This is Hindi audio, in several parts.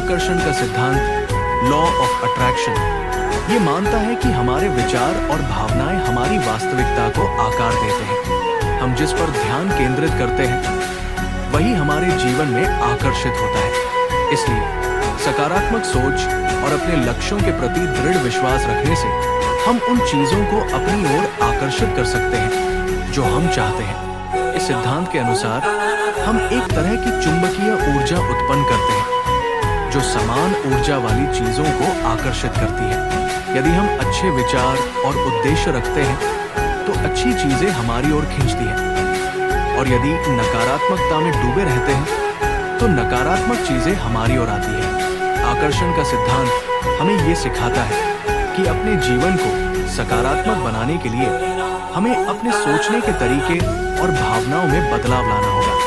आकर्षण का सिद्धांत, लॉ ऑफ अट्रैक्शन, ये मानता है कि हमारे विचार और भावनाएं हमारी वास्तविकता को आकार देते हैं। हम जिस पर ध्यान केंद्रित करते हैं वही हमारे जीवन में आकर्षित होता है। इसलिए सकारात्मक सोच और अपने लक्ष्यों के प्रति दृढ़ विश्वास रखने से हम उन चीजों को अपनी ओर आकर्षित कर सकते हैं जो हम चाहते हैं। इस सिद्धांत के अनुसार हम एक तरह की चुंबकीय ऊर्जा उत्पन्न करते हैं जो समान ऊर्जा वाली चीजों को आकर्षित करती है। यदि हम अच्छे विचार और उद्देश्य रखते हैं तो अच्छी चीजें हमारी ओर खींचती हैं, और यदि नकारात्मकता में डूबे रहते हैं तो नकारात्मक चीजें हमारी ओर आती हैं। आकर्षण का सिद्धांत हमें ये सिखाता है कि अपने जीवन को सकारात्मक बनाने के लिए हमें अपने सोचने के तरीके और भावनाओं में बदलाव लाना होगा।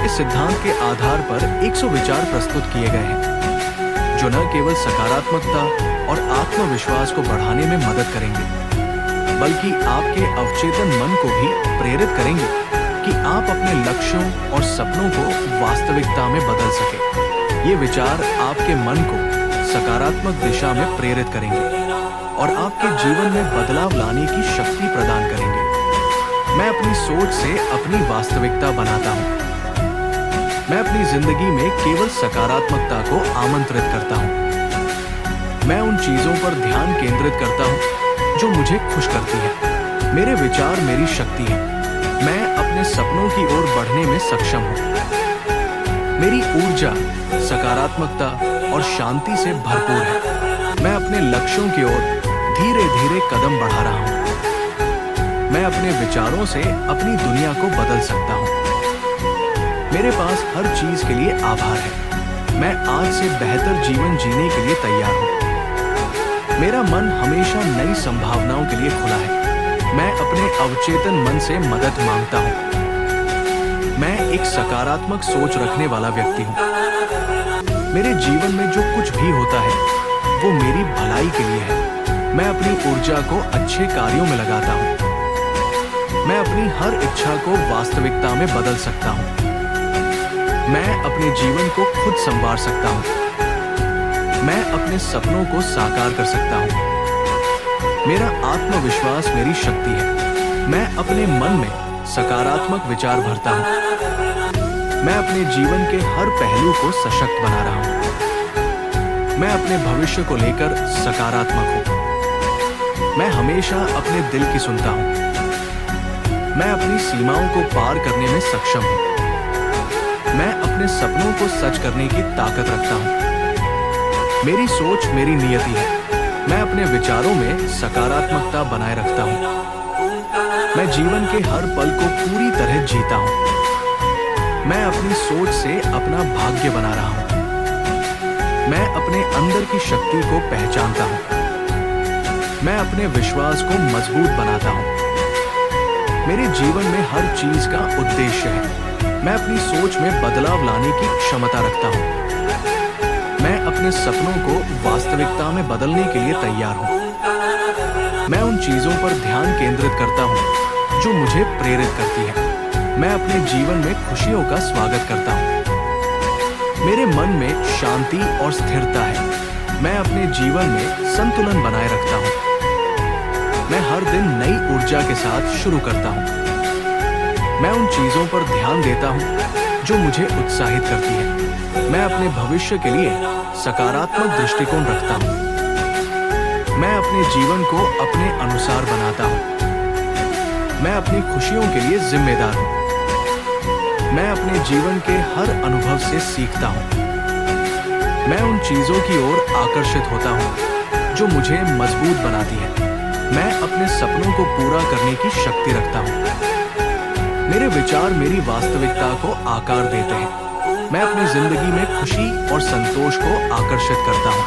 इस सिद्धांत के आधार पर 100 विचार प्रस्तुत किए गए हैं जो न केवल सकारात्मकता और आत्मविश्वास को बढ़ाने में मदद करेंगे बल्कि आपके अवचेतन मन को भी प्रेरित करेंगे कि आप अपने लक्ष्यों और सपनों को वास्तविकता में बदल सके। ये विचार आपके मन को सकारात्मक दिशा में प्रेरित करेंगे और आपके जीवन में बदलाव लाने की शक्ति प्रदान करेंगे। मैं अपनी सोच से अपनी वास्तविकता बनाता हूँ। मैं अपनी जिंदगी में केवल सकारात्मकता को आमंत्रित करता हूँ। मैं उन चीजों पर ध्यान केंद्रित करता हूँ जो मुझे खुश करती है। मेरे विचार मेरी शक्ति है। मैं अपने सपनों की ओर बढ़ने में सक्षम हूँ। मेरी ऊर्जा सकारात्मकता और शांति से भरपूर है। मैं अपने लक्ष्यों की ओर धीरे धीरे कदम बढ़ा रहा हूँ। मैं अपने विचारों से अपनी दुनिया को बदल सकता हूँ। मेरे पास हर चीज के लिए आभार है। मैं आज से बेहतर जीवन जीने के लिए तैयार हूँ। मेरा मन हमेशा नई संभावनाओं के लिए खुला है। मैं अपने अवचेतन मन से मदद मांगता हूँ। मैं एक सकारात्मक सोच रखने वाला व्यक्ति हूँ। मेरे जीवन में जो कुछ भी होता है वो मेरी भलाई के लिए है। मैं अपनी ऊर्जा को अच्छे कार्यों में लगाता हूँ। मैं अपनी हर इच्छा को वास्तविकता में बदल सकता हूँ। मैं अपने जीवन को खुद संवार सकता हूँ। मैं अपने सपनों को साकार कर सकता हूँ। मेरा आत्मविश्वास मेरी शक्ति है। मैं अपने मन में सकारात्मक विचार भरता हूँ। मैं अपने जीवन के हर पहलू को सशक्त बना रहा हूँ। मैं अपने भविष्य को लेकर सकारात्मक हूँ। मैं हमेशा अपने दिल की सुनता हूँ। मैं अपनी सीमाओं को पार करने में सक्षम हूँ। मैं अपने सपनों को सच करने की ताकत रखता हूँ। मेरी सोच मेरी नियति है। मैं अपने विचारों में सकारात्मकता बनाए रखता हूँ। मैं जीवन के हर पल को पूरी तरह जीता हूँ। मैं अपनी सोच से अपना भाग्य बना रहा हूँ। मैं अपने अंदर की शक्ति को पहचानता हूँ। मैं अपने विश्वास को मजबूत बनाता हूँ। मेरे जीवन में हर चीज का उद्देश्य है। मैं अपनी सोच में बदलाव लाने की क्षमता रखता हूँ। मैं अपने सपनों को वास्तविकता में बदलने के लिए तैयार हूँ। मैं उन चीजों पर ध्यान केंद्रित करता हूँ जो मुझे प्रेरित करती है। मैं अपने जीवन में खुशियों का स्वागत करता हूँ। मेरे मन में शांति और स्थिरता है। मैं अपने जीवन में संतुलन बनाए रखता हूँ। मैं हर दिन नई ऊर्जा के साथ शुरू करता हूँ। मैं उन चीजों पर ध्यान देता हूँ जो मुझे उत्साहित करती है। मैं अपने भविष्य के लिए सकारात्मक दृष्टिकोण रखता हूँ। मैं अपने जीवन को अपने अनुसार बनाता हूँ। मैं अपनी खुशियों के लिए जिम्मेदार हूँ। मैं अपने जीवन के हर अनुभव से सीखता हूँ। मैं उन चीजों की ओर आकर्षित होता हूँ जो मुझे मजबूत बनाती है। मैं अपने सपनों को पूरा करने की शक्ति रखता हूँ। मेरे विचार मेरी वास्तविकता को आकार देते हैं। मैं अपनी जिंदगी में खुशी और संतोष को आकर्षित करता हूँ।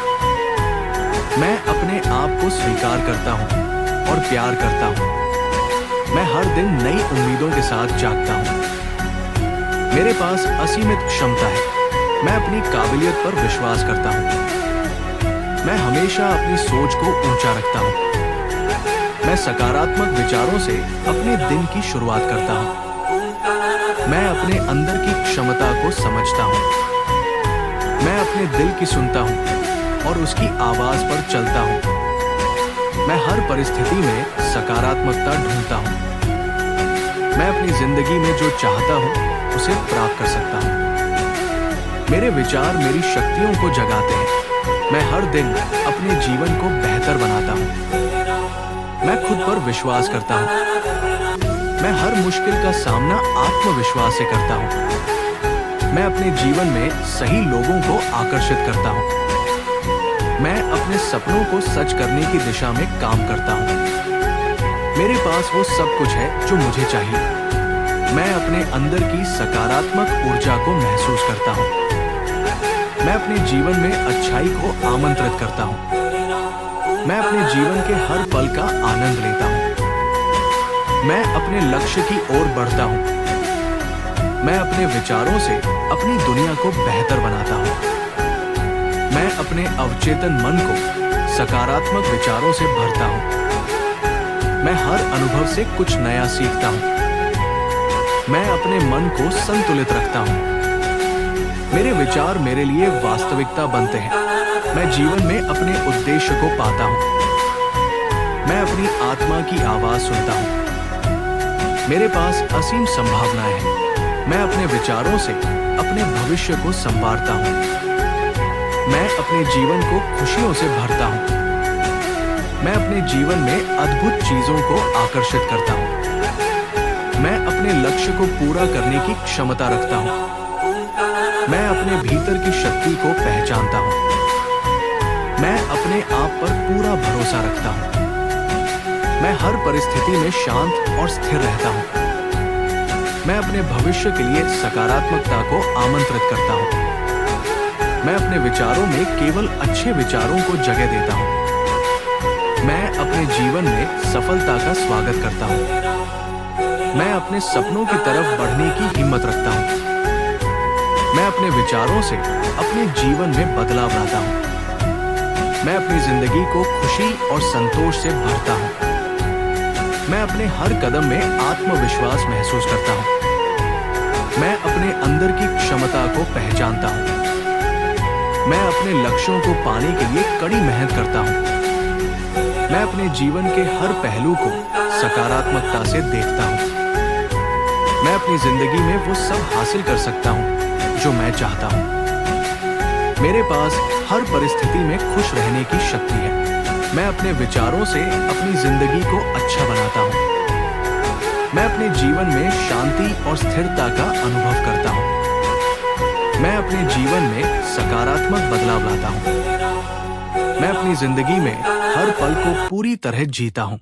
मैं अपने आप को स्वीकार करता हूँ और प्यार करता हूँ। मैं हर दिन नई उम्मीदों के साथ जागता हूँ। मेरे पास असीमित क्षमता है। मैं अपनी काबिलियत पर विश्वास करता हूँ। मैं हमेशा अपनी सोच को ऊंचा रखता हूँ। मैं सकारात्मक विचारों से अपने दिन की शुरुआत करता हूँ। मैं अपने अंदर की क्षमता को समझता हूँ। मैं अपने दिल की सुनता हूँ और उसकी आवाज पर चलता हूँ। मैं हर परिस्थिति में सकारात्मकता ढूंढता हूँ। मैं अपनी जिंदगी में जो चाहता हूँ उसे प्राप्त कर सकता हूँ। मेरे विचार मेरी शक्तियों को जगाते हैं। मैं हर दिन अपने जीवन को बेहतर बनाता हूँ। मैं खुद पर विश्वास करता हूँ। मैं हर मुश्किल का सामना आत्मविश्वास से करता हूँ। मैं अपने जीवन में सही लोगों को आकर्षित करता हूँ। मैं अपने सपनों को सच करने की दिशा में काम करता हूँ। मेरे पास वो सब कुछ है जो मुझे चाहिए। मैं अपने अंदर की सकारात्मक ऊर्जा को महसूस करता हूँ। मैं अपने जीवन में अच्छाई को आमंत्रित करता हूँ। मैं अपने जीवन के हर पल का आनंद लेता हूँ। मैं अपने लक्ष्य की ओर बढ़ता हूँ। मैं अपने विचारों से अपनी दुनिया को बेहतर बनाता हूँ। मैं अपने अवचेतन मन को सकारात्मक विचारों से भरता हूँ। मैं हर अनुभव से कुछ नया सीखता हूँ। मैं अपने मन को संतुलित रखता हूँ। मेरे विचार मेरे लिए वास्तविकता बनते हैं। मैं जीवन में अपने उद्देश्य को पाता हूँ। मैं अपनी आत्मा की आवाज सुनता हूँ। मेरे पास असीम संभावनाएं हैं। मैं अपने विचारों से अपने भविष्य को संवारता हूँ। मैं अपने जीवन को खुशियों से भरता हूँ। मैं अपने जीवन में अद्भुत चीजों को आकर्षित करता हूँ। मैं अपने लक्ष्य को पूरा करने की क्षमता रखता हूँ। मैं अपने भीतर की शक्ति को पहचानता हूँ। मैं अपने आप पर पूरा भरोसा रखता हूँ। मैं हर परिस्थिति में शांत और स्थिर रहता हूँ। मैं अपने भविष्य के लिए सकारात्मकता को आमंत्रित करता हूँ। मैं अपने विचारों में केवल अच्छे विचारों को जगह देता हूँ। मैं अपने जीवन में सफलता का स्वागत करता हूँ। मैं अपने सपनों की तरफ बढ़ने की हिम्मत रखता हूँ। मैं अपने विचारों से अपने जीवन में बदलाव लाता हूँ। मैं अपनी जिंदगी को खुशी और संतोष से भरता हूँ। मैं अपने हर कदम में आत्मविश्वास महसूस करता हूँ। मैं अपने अंदर की क्षमता को पहचानता हूँ। मैं अपने लक्ष्यों को पाने के लिए कड़ी मेहनत करता हूँ। मैं अपने जीवन के हर पहलू को सकारात्मकता से देखता हूँ। मैं अपनी जिंदगी में वो सब हासिल कर सकता हूँ जो मैं चाहता हूँ। मेरे पास हर परिस्थिति में खुश रहने की शक्ति है। मैं अपने विचारों से अपनी जिंदगी को अच्छा बनाता हूँ। मैं अपने जीवन में शांति और स्थिरता का अनुभव करता हूँ। मैं अपने जीवन में सकारात्मक बदलाव लाता हूँ। मैं अपनी जिंदगी में हर पल को पूरी तरह जीता हूँ।